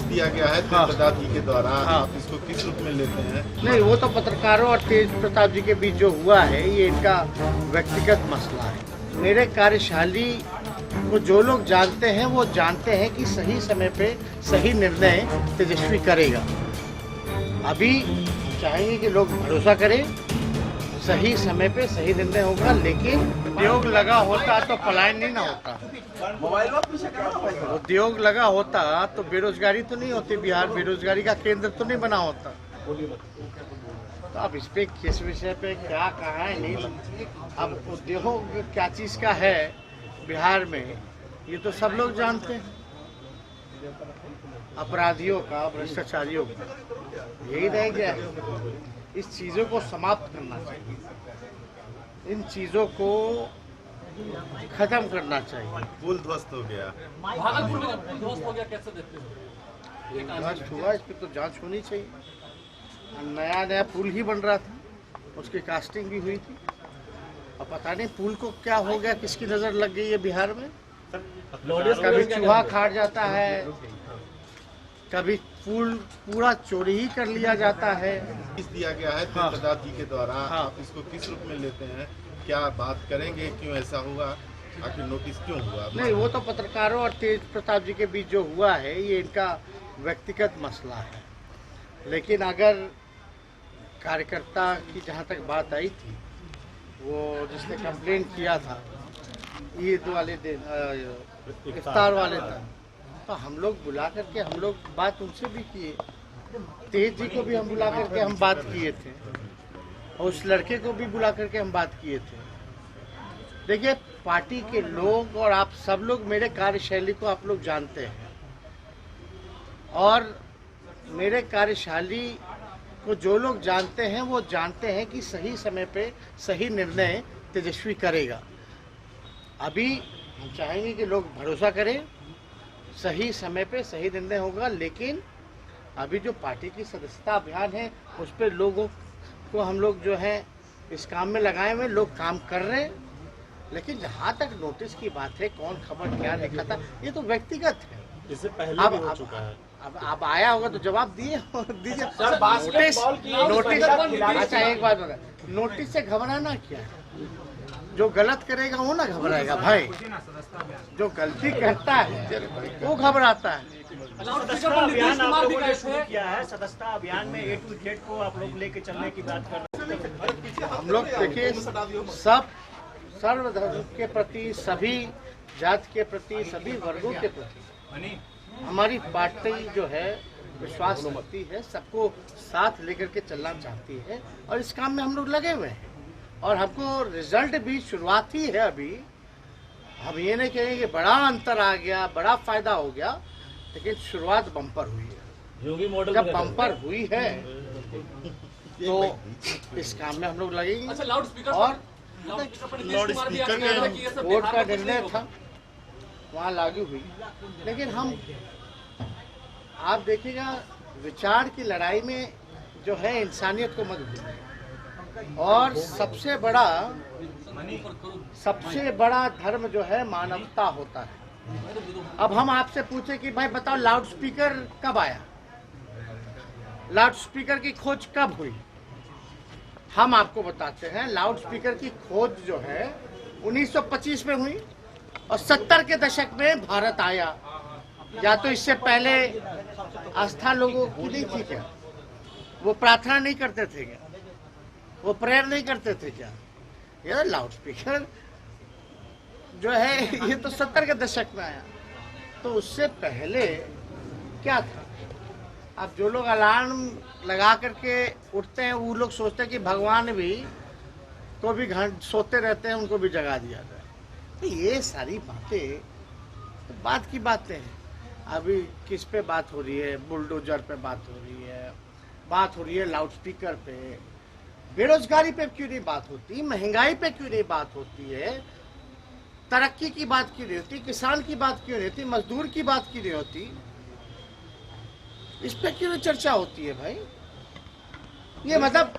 दिया गया है हाँ। तेज प्रताप जी के द्वारा। हाँ। आप इसको किस रूप में लेते हैं? नहीं, वो तो पत्रकारों और तेज प्रताप जी के बीच जो हुआ है ये इनका व्यक्तिगत मसला है। मेरे कार्यशाली को जो लोग जानते हैं वो जानते हैं कि सही समय पे सही निर्णय तेजस्वी करेगा। अभी हम चाहेंगे कि लोग भरोसा करें, सही समय पे सही निर्णय होगा, लेकिन उद्योग लगा होता तो पलायन नहीं ना होता। उद्योग लगा होता तो बेरोजगारी तो नहीं होती, बिहार बेरोजगारी का केंद्र तो नहीं बना होता। तो अब इस पे किस विषय पे क्या कहा है नहीं, अब उद्योग क्या चीज का है बिहार में ये तो सब लोग जानते हैं। अपराधियों का, भ्रष्टाचारियों का यही रह गया है। इस चीजों को समाप्त करना चाहिए, इन चीजों को खत्म करना चाहिए। पुल ध्वस्त हो गया। भागलपुर में ध्वस्त हो गया, कैसे देखते हो? जांच हुआ, इस पर तो जांच होनी चाहिए। नया पुल ही बन रहा था, उसकी कास्टिंग भी हुई थी। अब पता नहीं पुल को क्या हो गया, किसकी नजर लग गई है बिहार में। कभी चूहा खाट जाता है, कभी पुल पूरा चोरी ही कर लिया जाता है। नोटिस दिया गया है तेज हाँ। प्रताप जी के द्वारा। हाँ। आप इसको किस रूप में लेते हैं? क्या बात करेंगे, क्यों ऐसा हुआ, आखिर नोटिस क्यों हुआ? नहीं, वो तो पत्रकारों और तेज प्रताप जी के बीच जो हुआ है ये इनका व्यक्तिगत मसला है। लेकिन अगर कार्यकर्ता की जहाँ तक बात आई थी, वो जिसने कंप्लेन किया था ईद वाले दिन, इफ्तार वाले दिन, तो हम लोग बुला करके हम लोग बात उनसे भी किए। तेज जी को भी हम बुला करके हम बात किए थे, और उस लड़के को भी बुला करके हम बात किए थे। देखिए, पार्टी के लोग और आप सब लोग मेरे कार्यशैली को आप लोग जानते हैं, और मेरे कार्यशैली को जो लोग जानते हैं वो जानते हैं कि सही समय पे सही निर्णय तेजस्वी करेगा। अभी हम चाहेंगे कि लोग भरोसा करें, सही समय पे सही निर्णय होगा, लेकिन अभी जो पार्टी की सदस्यता अभियान है उस पर लोगों को हम लोग जो है इस काम में लगाए हुए, लोग काम कर रहे हैं। लेकिन जहाँ तक नोटिस की बात है, कौन खबर क्या लिखा था, ये तो व्यक्तिगत है। इससे पहले भी हो चुका है। अब आया होगा तो जवाब दीजिए। नोटिस अच्छा एक बात बता, नोटिस से घबराना क्या है? जो गलत करेगा वो ना घबराएगा भाई, जो गलती करता है वो घबराता है। सदस्यता अभियान आप लोगों ने शुरू किया है। सदस्यता अभियान में A to Z को आप लोग लेके चलने की बात कर रहे हैं। हम लोग देखिए, सब सर्वधर्म के प्रति, सभी जात के प्रति, सभी वर्गों के प्रति हमारी पार्टी जो है विश्वास रखती है, सबको साथ लेकर के चलना चाहती है, और इस काम में हम लोग लगे हुए हैं। और हमको रिजल्ट भी शुरुआत ही है अभी। हम ये नहीं कहेंगे कि बड़ा अंतर आ गया, बड़ा फायदा हो गया, लेकिन शुरुआत बम्पर हुई है। योगी मॉडल जब बम्पर हुई है तो इस काम में हम लोग लगेंगे। अच्छा, लाउड स्पीकर और लाउडस्पीकर वोट का निर्णय था, वहाँ लागू हुई। लेकिन हम, आप देखिएगा, विचार की लड़ाई में जो है इंसानियत को मत भूलिए। और सबसे बड़ा धर्म जो है मानवता होता है। अब हम आपसे पूछे कि भाई बताओ, लाउड स्पीकर कब आया, लाउड स्पीकर की खोज कब हुई? हम आपको बताते हैं, लाउड स्पीकर की खोज जो है 1925 में हुई, और 70 के दशक में भारत आया। या तो इससे पहले आस्था लोगों की नहीं थी क्या? वो प्रार्थना नहीं करते थे क्या? वो प्रेयर नहीं करते थे क्या? ये लाउड स्पीकर जो है ये तो 70 के दशक में आया। तो उससे पहले क्या था? अब जो लोग अलार्म लगा करके उठते हैं वो लोग सोचते हैं कि भगवान भी तो भी सोते रहते हैं, उनको भी जगा दिया जाए। तो ये सारी बातें तो बात की बातें हैं। अभी किस पे बात हो रही है? बुलडोजर पे बात हो रही है, बात हो रही है लाउड स्पीकर पे। बेरोजगारी पे क्यों नहीं बात होती? महंगाई पे क्यों नहीं बात होती है? तरक्की की बात क्यों नहीं होती? किसान की बात क्यों नहीं होती? मजदूर की बात क्यों नहीं होती? इस पे क्यों नहीं चर्चा होती है भाई? ये मतलब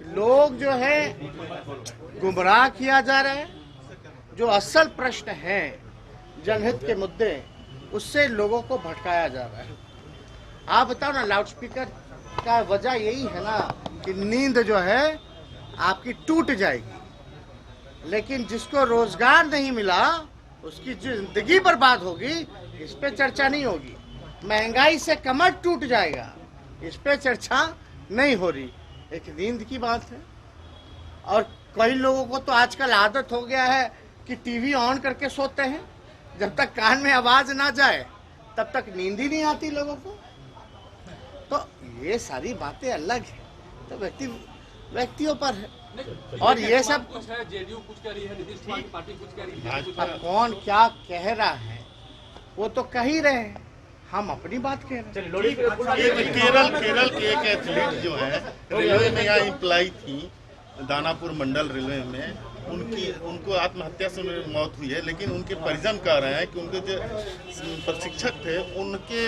लोग जो है गुमराह किया जा रहा है। जो असल प्रश्न है, जनहित के मुद्दे, उससे लोगों को भटकाया जा रहा है। आप बताओ ना, लाउडस्पीकर का वजह यही है ना कि नींद जो है आपकी टूट जाएगी, लेकिन जिसको रोजगार नहीं मिला उसकी जिंदगी बर्बाद होगी, इस पे चर्चा नहीं होगी। महंगाई से कमर टूट जाएगा, इस पे चर्चा नहीं हो रही। एक नींद की बात है। और कई लोगों को तो आजकल आदत हो गया है कि टीवी ऑन करके सोते हैं, जब तक कान में आवाज ना जाए तब तक नींद ही नहीं आती लोगों को। तो ये सारी बातें अलग है, तो व्यक्तियों पर है। और ये सब कुछ है, जेडीयू कुछ कह रही है, नीतीश कुमार की पार्टी कुछ कह रही है, अब कौन क्या कह रहा है वो तो कह ही रहे हैं, हम अपनी बात कह रहे हैं। केरल के एक एथलीट जो है रेलवे में यहाँ इम्प्लाई थी, दानापुर मंडल रेलवे में, उनको आत्महत्या से मौत हुई है, लेकिन उनके परिजन कह रहे हैं कि उनके जो प्रशिक्षक थे उनके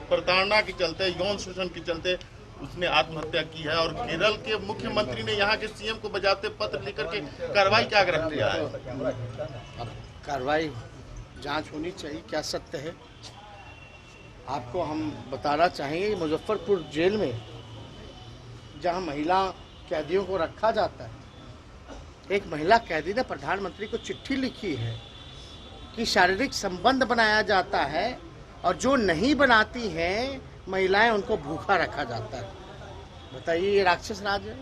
प्रताड़ना के चलते, यौन शोषण के चलते उसने आत्महत्या की है। और केरल के मुख्यमंत्री ने यहाँ के सीएम को बजाते पत्र लेकर के कार्रवाई का आग्रह किया है। अब कार्रवाई जांच होनी चाहिए, क्या सत्य है। आपको हम बताना चाहेंगे, मुजफ्फरपुर जेल में जहां महिला कैदियों को रखा जाता है, एक महिला कैदी ने प्रधानमंत्री को चिट्ठी लिखी है कि शारीरिक संबंध बनाया जाता है और जो नहीं बनाती हैं महिलाएं उनको भूखा रखा जाता है। बताइए, ये राक्षस राज है।